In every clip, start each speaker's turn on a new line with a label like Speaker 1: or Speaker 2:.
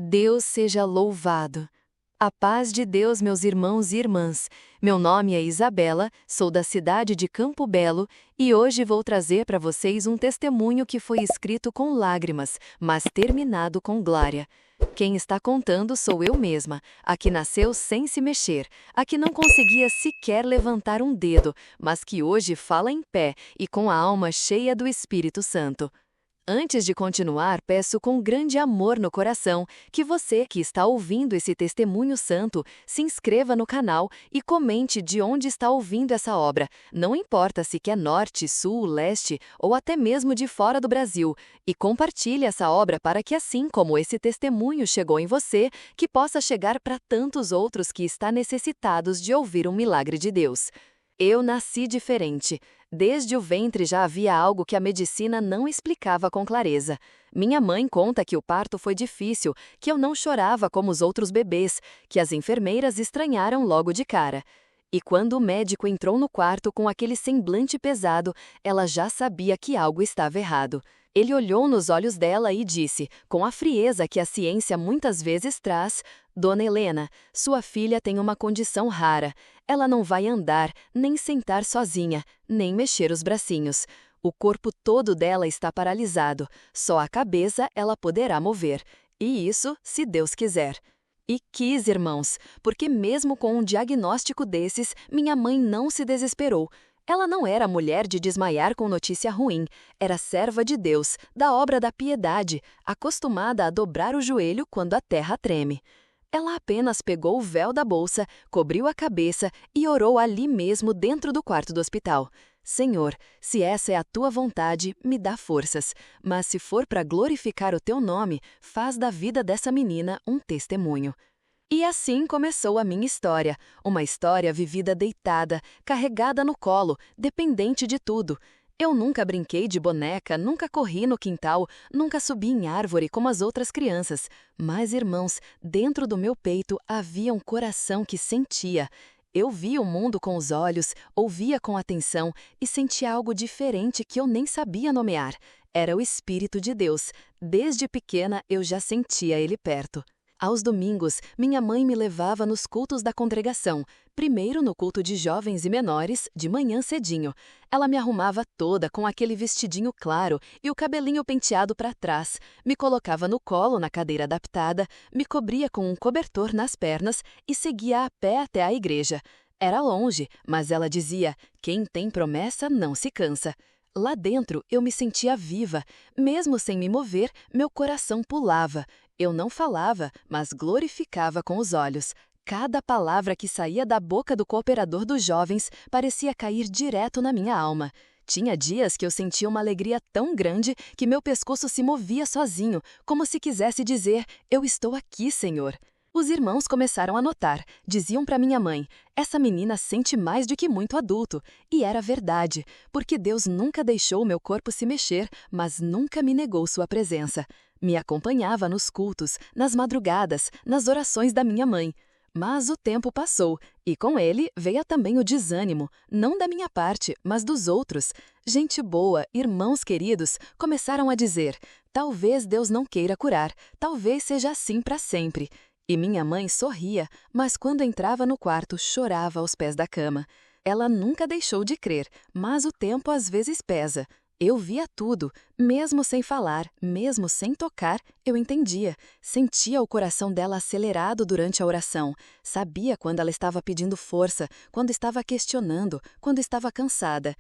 Speaker 1: Deus seja louvado. A paz de Deus, meus irmãos e irmãs. Meu nome é Isabela, sou da cidade de Campo Belo e hoje vou trazer para vocês um testemunho que foi escrito com lágrimas, mas terminado com glória. Quem está contando sou eu mesma, a que nasceu sem se mexer, a que não conseguia sequer levantar um dedo, mas que hoje fala em pé e com a alma cheia do Espírito Santo. Antes de continuar, peço com grande amor no coração que você que está ouvindo esse testemunho santo se inscreva no canal e comente de onde está ouvindo essa obra. Não importa se quer norte, sul, leste ou até mesmo de fora do Brasil. E compartilhe essa obra para que assim como esse testemunho chegou em você, que possa chegar para tantos outros que estão necessitados de ouvir um milagre de Deus. Eu nasci diferente. Desde o ventre já havia algo que a medicina não explicava com clareza. Minha mãe conta que o parto foi difícil, que eu não chorava como os outros bebês, que as enfermeiras estranharam logo de cara. E quando o médico entrou no quarto com aquele semblante pesado, ela já sabia que algo estava errado. Ele olhou nos olhos dela e disse, com a frieza que a ciência muitas vezes traz: Dona Helena, sua filha tem uma condição rara. Ela não vai andar, nem sentar sozinha, nem mexer os bracinhos. O corpo todo dela está paralisado, só a cabeça ela poderá mover. E isso, se Deus quiser. E quis, irmãos, porque mesmo com um diagnóstico desses, minha mãe não se desesperou. Ela não era mulher de desmaiar com notícia ruim, era serva de Deus, da obra da piedade, acostumada a dobrar o joelho quando a terra treme. Ela apenas pegou o véu da bolsa, cobriu a cabeça e orou ali mesmo dentro do quarto do hospital. Senhor, se essa é a tua vontade, me dá forças, mas se for para glorificar o teu nome, faz da vida dessa menina um testemunho. E assim começou a minha história, uma história vivida deitada, carregada no colo, dependente de tudo. Eu nunca brinquei de boneca, nunca corri no quintal, nunca subi em árvore como as outras crianças. Mas, irmãos, dentro do meu peito havia um coração que sentia. Eu via o mundo com os olhos, ouvia com atenção e sentia algo diferente que eu nem sabia nomear. Era o Espírito de Deus. Desde pequena eu já sentia ele perto. Aos domingos, minha mãe me levava nos cultos da congregação, primeiro no culto de jovens e menores, de manhã cedinho. Ela me arrumava toda com aquele vestidinho claro e o cabelinho penteado para trás, me colocava no colo na cadeira adaptada, me cobria com um cobertor nas pernas e seguia a pé até a igreja. Era longe, mas ela dizia, quem tem promessa não se cansa. Lá dentro eu me sentia viva, mesmo sem me mover, meu coração pulava. Eu não falava, mas glorificava com os olhos. Cada palavra que saía da boca do cooperador dos jovens parecia cair direto na minha alma. Tinha dias que eu sentia uma alegria tão grande que meu pescoço se movia sozinho, como se quisesse dizer, eu estou aqui, Senhor. Os irmãos começaram a notar, diziam para minha mãe, essa menina sente mais do que muito adulto. E era verdade, porque Deus nunca deixou meu corpo se mexer, mas nunca me negou sua presença. Me acompanhava nos cultos, nas madrugadas, nas orações da minha mãe. Mas o tempo passou, e com ele veio também o desânimo, não da minha parte, mas dos outros. Gente boa, irmãos queridos, começaram a dizer, talvez Deus não queira curar, talvez seja assim para sempre. E minha mãe sorria, mas quando entrava no quarto chorava aos pés da cama. Ela nunca deixou de crer, mas o tempo às vezes pesa. Eu via tudo, mesmo sem falar, mesmo sem tocar, eu entendia. Sentia o coração dela acelerado durante a oração. Sabia quando ela estava pedindo força, quando estava questionando, quando estava cansada.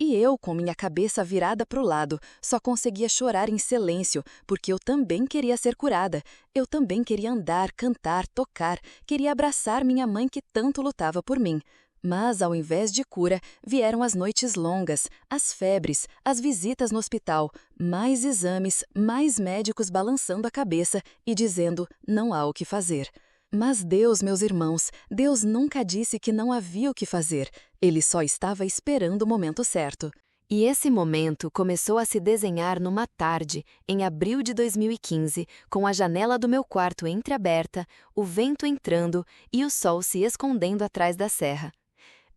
Speaker 1: E eu, com minha cabeça virada para o lado, só conseguia chorar em silêncio, porque eu também queria ser curada. Eu também queria andar, cantar, tocar, queria abraçar minha mãe que tanto lutava por mim. Mas, ao invés de cura, vieram as noites longas, as febres, as visitas no hospital, mais exames, mais médicos balançando a cabeça e dizendo, não há o que fazer. Mas Deus, meus irmãos, Deus nunca disse que não havia o que fazer. Ele só estava esperando o momento certo. E esse momento começou a se desenhar numa tarde, em abril de 2015, com a janela do meu quarto entreaberta, o vento entrando e o sol se escondendo atrás da serra.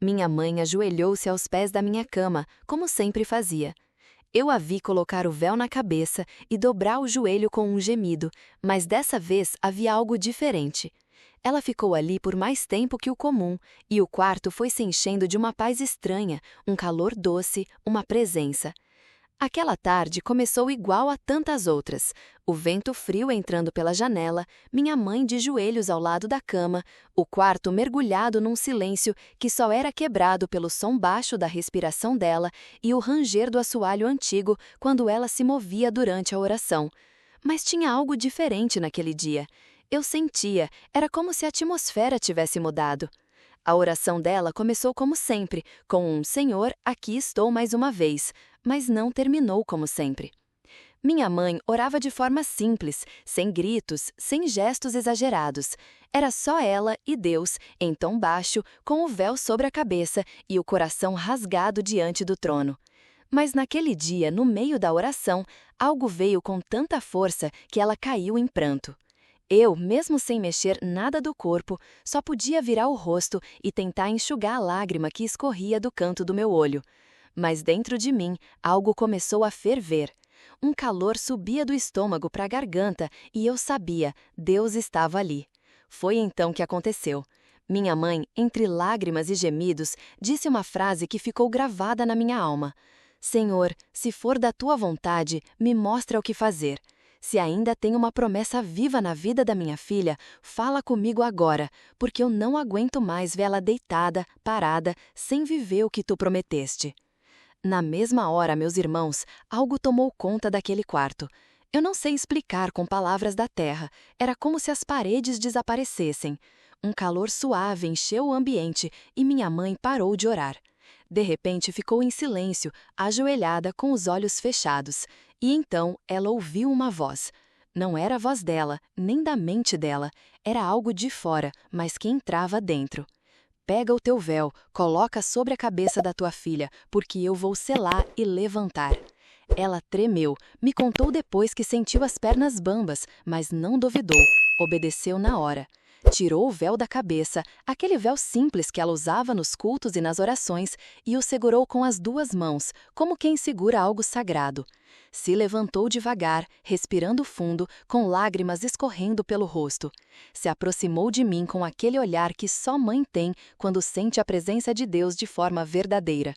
Speaker 1: Minha mãe ajoelhou-se aos pés da minha cama, como sempre fazia. Eu a vi colocar o véu na cabeça e dobrar o joelho com um gemido, mas dessa vez havia algo diferente. Ela ficou ali por mais tempo que o comum, e o quarto foi se enchendo de uma paz estranha, um calor doce, uma presença. Aquela tarde começou igual a tantas outras. O vento frio entrando pela janela, minha mãe de joelhos ao lado da cama, o quarto mergulhado num silêncio que só era quebrado pelo som baixo da respiração dela e o ranger do assoalho antigo quando ela se movia durante a oração. Mas tinha algo diferente naquele dia. Eu sentia, era como se a atmosfera tivesse mudado. A oração dela começou como sempre, com um Senhor, aqui estou mais uma vez, mas não terminou como sempre. Minha mãe orava de forma simples, sem gritos, sem gestos exagerados. Era só ela e Deus, em tom baixo, com o véu sobre a cabeça e o coração rasgado diante do trono. Mas naquele dia, no meio da oração, algo veio com tanta força que ela caiu em pranto. Eu, mesmo sem mexer nada do corpo, só podia virar o rosto e tentar enxugar a lágrima que escorria do canto do meu olho. Mas dentro de mim, algo começou a ferver. Um calor subia do estômago para a garganta e eu sabia, Deus estava ali. Foi então que aconteceu. Minha mãe, entre lágrimas e gemidos, disse uma frase que ficou gravada na minha alma. Senhor, se for da tua vontade, me mostra o que fazer. Se ainda tem uma promessa viva na vida da minha filha, fala comigo agora, porque eu não aguento mais vê-la deitada, parada, sem viver o que tu prometeste. Na mesma hora, meus irmãos, algo tomou conta daquele quarto. Eu não sei explicar com palavras da terra, era como se as paredes desaparecessem. Um calor suave encheu o ambiente e minha mãe parou de orar. De repente ficou em silêncio, ajoelhada com os olhos fechados. E então ela ouviu uma voz. Não era a voz dela, nem da mente dela. Era algo de fora, mas que entrava dentro. Pega o teu véu, coloca sobre a cabeça da tua filha, porque eu vou selar e levantar. Ela tremeu, me contou depois que sentiu as pernas bambas, mas não duvidou, obedeceu na hora. Tirou o véu da cabeça, aquele véu simples que ela usava nos cultos e nas orações, e o segurou com as duas mãos, como quem segura algo sagrado. Se levantou devagar, respirando fundo, com lágrimas escorrendo pelo rosto. Se aproximou de mim com aquele olhar que só mãe tem quando sente a presença de Deus de forma verdadeira.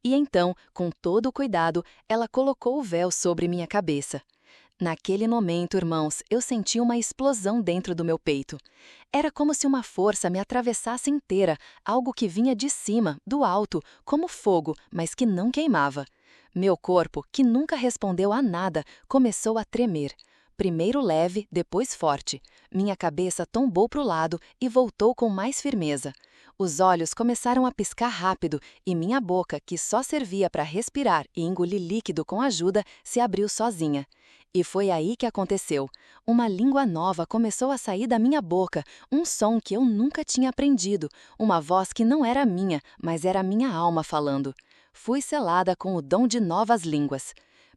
Speaker 1: E então, com todo o cuidado, ela colocou o véu sobre minha cabeça. Naquele momento, irmãos, eu senti uma explosão dentro do meu peito. Era como se uma força me atravessasse inteira, algo que vinha de cima, do alto, como fogo, mas que não queimava. Meu corpo, que nunca respondeu a nada, começou a tremer. Primeiro leve, depois forte. Minha cabeça tombou para o lado e voltou com mais firmeza. Os olhos começaram a piscar rápido e minha boca, que só servia para respirar e engolir líquido com ajuda, se abriu sozinha. E foi aí que aconteceu. Uma língua nova começou a sair da minha boca, um som que eu nunca tinha aprendido, uma voz que não era minha, mas era minha alma falando. Fui selada com o dom de novas línguas.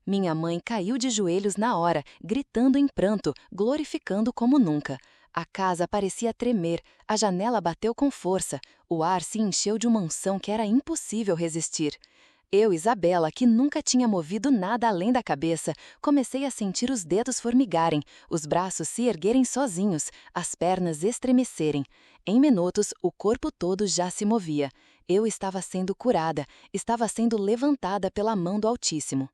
Speaker 1: Minha mãe caiu de joelhos na hora, gritando em pranto, glorificando como nunca. A casa parecia tremer, a janela bateu com força, o ar se encheu de uma unção que era impossível resistir. Eu, Isabela, que nunca tinha movido nada além da cabeça, comecei a sentir os dedos formigarem, os braços se erguerem sozinhos, as pernas estremecerem. Em minutos, o corpo todo já se movia. Eu estava sendo curada, estava sendo levantada pela mão do Altíssimo.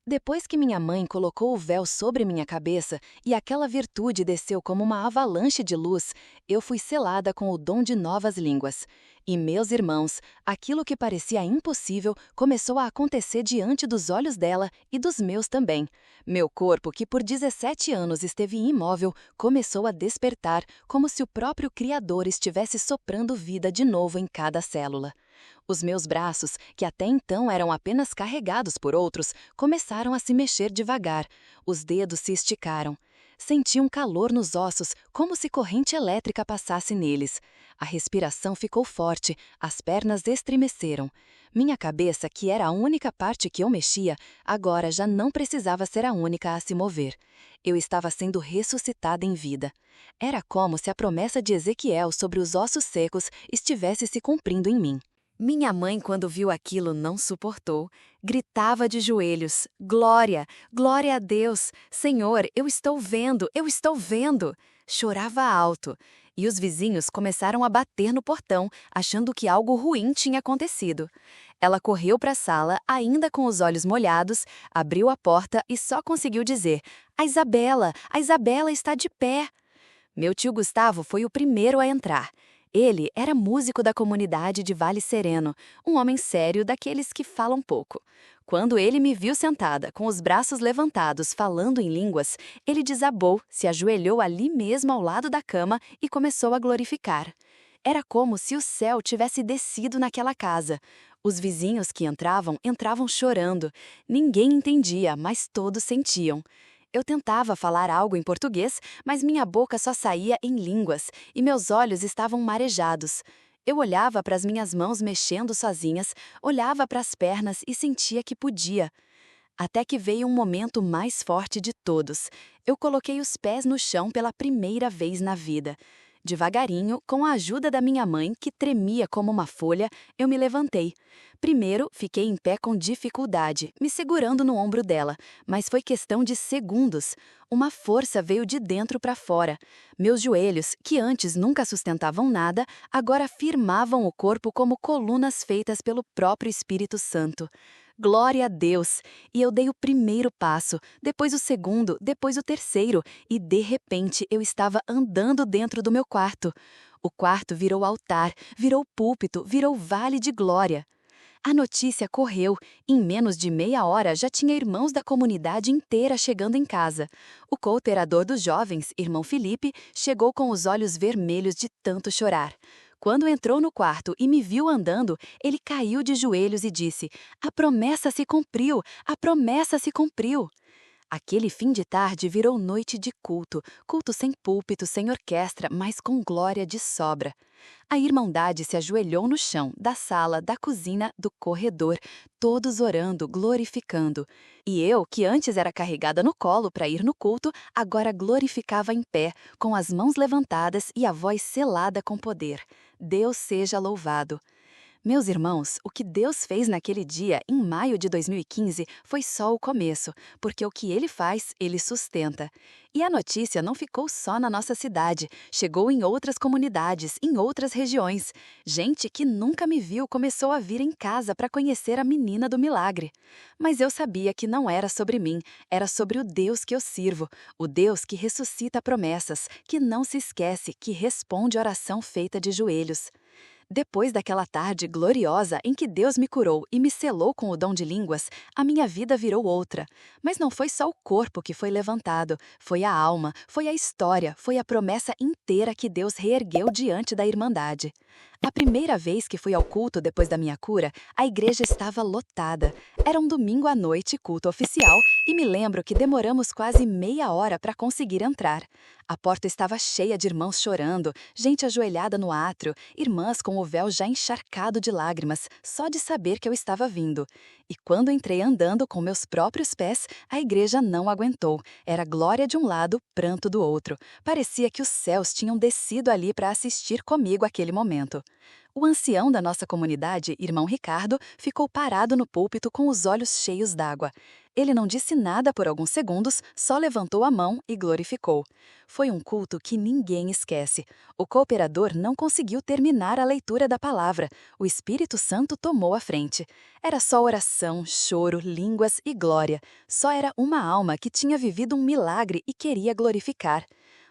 Speaker 1: Depois que minha mãe colocou o véu sobre minha cabeça e aquela virtude desceu como uma avalanche de luz, eu fui selada com o dom de novas línguas. E, meus irmãos, aquilo que parecia impossível começou a acontecer diante dos olhos dela e dos meus também. Meu corpo, que por 17 anos esteve imóvel, começou a despertar como se o próprio Criador estivesse soprando vida de novo em cada célula. Os meus braços, que até então eram apenas carregados por outros, começaram a se mexer devagar. Os dedos se esticaram. Senti um calor nos ossos, como se corrente elétrica passasse neles. A respiração ficou forte, as pernas estremeceram. Minha cabeça, que era a única parte que eu mexia, agora já não precisava ser a única a se mover. Eu estava sendo ressuscitada em vida. Era como se a promessa de Ezequiel sobre os ossos secos estivesse se cumprindo em mim. Minha mãe, quando viu aquilo, não suportou. Gritava de joelhos: Glória! Glória a Deus! Senhor, eu estou vendo! Eu estou vendo! Chorava alto. E os vizinhos começaram a bater no portão, achando que algo ruim tinha acontecido. Ela correu para a sala, ainda com os olhos molhados, abriu a porta e só conseguiu dizer: A Isabela! A Isabela está de pé! Meu tio Gustavo foi o primeiro a entrar. Ele era músico da comunidade de Vale Sereno, um homem sério daqueles que falam pouco. Quando ele me viu sentada, com os braços levantados, falando em línguas, ele desabou, se ajoelhou ali mesmo ao lado da cama e começou a glorificar. Era como se o céu tivesse descido naquela casa. Os vizinhos que entravam chorando. Ninguém entendia, mas todos sentiam. Eu tentava falar algo em português, mas minha boca só saía em línguas e meus olhos estavam marejados. Eu olhava para as minhas mãos mexendo sozinhas, olhava para as pernas e sentia que podia. Até que veio um momento mais forte de todos. Eu coloquei os pés no chão pela primeira vez na vida. Devagarinho, com a ajuda da minha mãe, que tremia como uma folha, eu me levantei. Primeiro, fiquei em pé com dificuldade, me segurando no ombro dela, mas foi questão de segundos. Uma força veio de dentro para fora. Meus joelhos, que antes nunca sustentavam nada, agora firmavam o corpo como colunas feitas pelo próprio Espírito Santo. Glória a Deus! E eu dei o primeiro passo, depois o segundo, depois o terceiro, e de repente eu estava andando dentro do meu quarto. O quarto virou altar, virou púlpito, virou vale de glória. A notícia correu. Em menos de meia hora já tinha irmãos da comunidade inteira chegando em casa. O cooperador dos jovens, irmão Felipe, chegou com os olhos vermelhos de tanto chorar. Quando entrou no quarto e me viu andando, ele caiu de joelhos e disse: A promessa se cumpriu! A promessa se cumpriu! Aquele fim de tarde virou noite de culto, culto sem púlpito, sem orquestra, mas com glória de sobra. A Irmandade se ajoelhou no chão, da sala, da cozinha, do corredor, todos orando, glorificando. E eu, que antes era carregada no colo para ir no culto, agora glorificava em pé, com as mãos levantadas e a voz selada com poder. Deus seja louvado! Meus irmãos, o que Deus fez naquele dia, em maio de 2015, foi só o começo, porque o que Ele faz, Ele sustenta. E a notícia não ficou só na nossa cidade, chegou em outras comunidades, em outras regiões. Gente que nunca me viu começou a vir em casa para conhecer a menina do milagre. Mas eu sabia que não era sobre mim, era sobre o Deus que eu sirvo, o Deus que ressuscita promessas, que não se esquece, que responde oração feita de joelhos. Depois daquela tarde gloriosa em que Deus me curou e me selou com o dom de línguas, a minha vida virou outra. Mas não foi só o corpo que foi levantado, foi a alma, foi a história, foi a promessa inteira que Deus reergueu diante da Irmandade. A primeira vez que fui ao culto depois da minha cura, a igreja estava lotada. Era um domingo à noite, culto oficial, e me lembro que demoramos quase meia hora para conseguir entrar. A porta estava cheia de irmãos chorando, gente ajoelhada no átrio, irmãs com o véu já encharcado de lágrimas, só de saber que eu estava vindo. E quando entrei andando com meus próprios pés, a igreja não aguentou. Era glória de um lado, pranto do outro. Parecia que os céus tinham descido ali para assistir comigo aquele momento. O ancião da nossa comunidade, irmão Ricardo, ficou parado no púlpito com os olhos cheios d'água. Ele não disse nada por alguns segundos, só levantou a mão e glorificou. Foi um culto que ninguém esquece. O cooperador não conseguiu terminar a leitura da palavra. O Espírito Santo tomou a frente. Era só oração, choro, línguas e glória. Só era uma alma que tinha vivido um milagre e queria glorificar.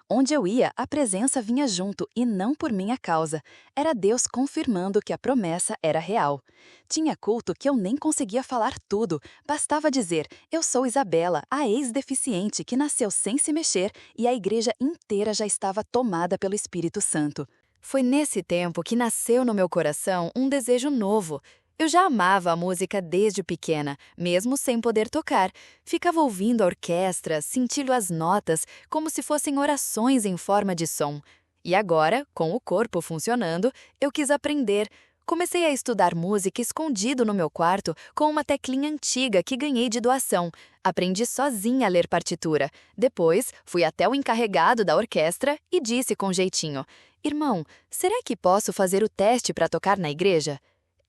Speaker 1: Onde eu ia, a presença vinha junto e não por minha causa. Era Deus confirmando que a promessa era real. Tinha culto que eu nem conseguia falar tudo. Bastava dizer, eu sou Isabela, a ex-deficiente que nasceu sem se mexer e a igreja inteira já estava tomada pelo Espírito Santo. Foi nesse tempo que nasceu no meu coração um desejo novo. Eu já amava a música desde pequena, mesmo sem poder tocar. Ficava ouvindo a orquestra, sentindo as notas, como se fossem orações em forma de som. E agora, com o corpo funcionando, eu quis aprender. Comecei a estudar música escondido no meu quarto com uma teclinha antiga que ganhei de doação. Aprendi sozinha a ler partitura. Depois, fui até o encarregado da orquestra e disse com jeitinho: Irmão, será que posso fazer o teste para tocar na igreja?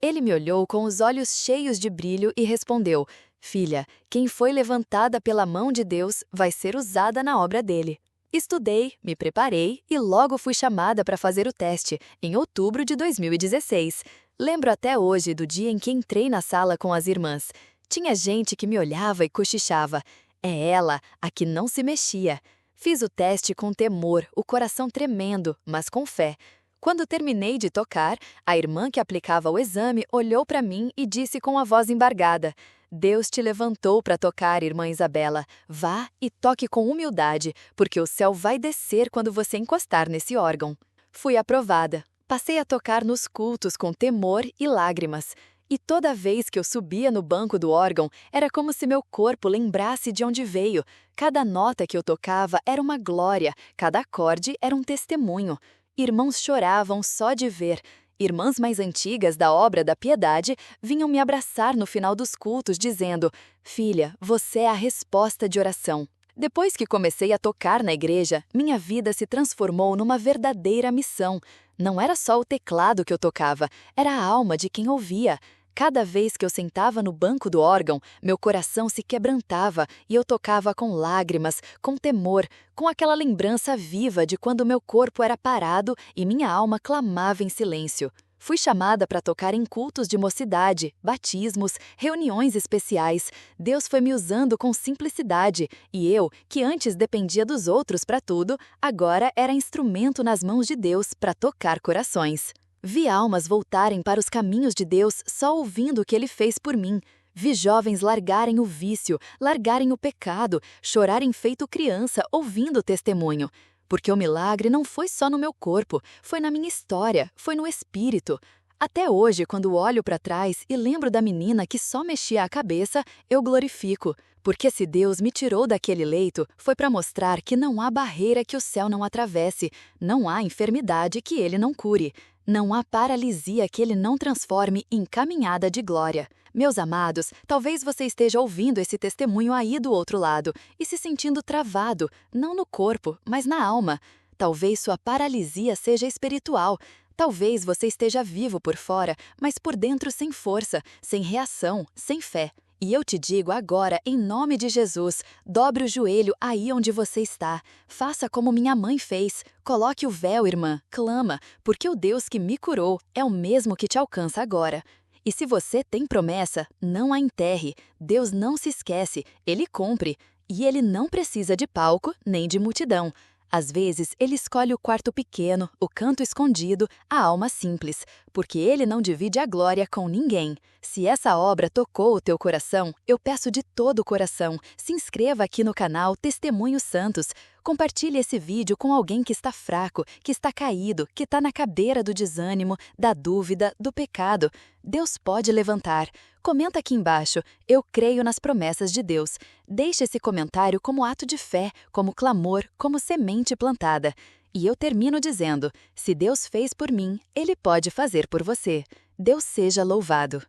Speaker 1: Ele me olhou com os olhos cheios de brilho e respondeu: Filha, quem foi levantada pela mão de Deus vai ser usada na obra dele. Estudei, me preparei e logo fui chamada para fazer o teste, em outubro de 2016. Lembro até hoje do dia em que entrei na sala com as irmãs. Tinha gente que me olhava e cochichava. É ela, a que não se mexia. Fiz o teste com temor, o coração tremendo, mas com fé. Quando terminei de tocar, a irmã que aplicava o exame olhou para mim e disse com a voz embargada: Deus te levantou para tocar, irmã Isabela. Vá e toque com humildade, porque o céu vai descer quando você encostar nesse órgão. Fui aprovada. Passei a tocar nos cultos com temor e lágrimas. E toda vez que eu subia no banco do órgão, era como se meu corpo lembrasse de onde veio. Cada nota que eu tocava era uma glória, cada acorde era um testemunho. Irmãos choravam só de ver. Irmãs mais antigas da obra da piedade vinham me abraçar no final dos cultos, dizendo: Filha, você é a resposta de oração. Depois que comecei a tocar na igreja, minha vida se transformou numa verdadeira missão. Não era só o teclado que eu tocava, era a alma de quem ouvia. Cada vez que eu sentava no banco do órgão, meu coração se quebrantava e eu tocava com lágrimas, com temor, com aquela lembrança viva de quando meu corpo era parado e minha alma clamava em silêncio. Fui chamada para tocar em cultos de mocidade, batismos, reuniões especiais. Deus foi me usando com simplicidade e eu, que antes dependia dos outros para tudo, agora era instrumento nas mãos de Deus para tocar corações. Vi almas voltarem para os caminhos de Deus só ouvindo o que Ele fez por mim. Vi jovens largarem o vício, largarem o pecado, chorarem feito criança ouvindo o testemunho. Porque o milagre não foi só no meu corpo, foi na minha história, foi no espírito. Até hoje, quando olho para trás e lembro da menina que só mexia a cabeça, eu glorifico. Porque se Deus me tirou daquele leito, foi para mostrar que não há barreira que o céu não atravesse, não há enfermidade que Ele não cure. Não há paralisia que Ele não transforme em caminhada de glória. Meus amados, talvez você esteja ouvindo esse testemunho aí do outro lado e se sentindo travado, não no corpo, mas na alma. Talvez sua paralisia seja espiritual. Talvez você esteja vivo por fora, mas por dentro sem força, sem reação, sem fé. E eu te digo agora, em nome de Jesus, dobre o joelho aí onde você está. Faça como minha mãe fez. Coloque o véu, irmã. Clama, porque o Deus que me curou é o mesmo que te alcança agora. E se você tem promessa, não a enterre. Deus não se esquece, Ele cumpre. E Ele não precisa de palco nem de multidão. Às vezes, Ele escolhe o quarto pequeno, o canto escondido, a alma simples, porque Ele não divide a glória com ninguém. Se essa obra tocou o teu coração, eu peço de todo o coração, se inscreva aqui no canal Testemunhos Santos. Compartilhe esse vídeo com alguém que está fraco, que está caído, que está na cadeira do desânimo, da dúvida, do pecado. Deus pode levantar. Comenta aqui embaixo, eu creio nas promessas de Deus. Deixe esse comentário como ato de fé, como clamor, como semente plantada. E eu termino dizendo, se Deus fez por mim, Ele pode fazer por você. Deus seja louvado.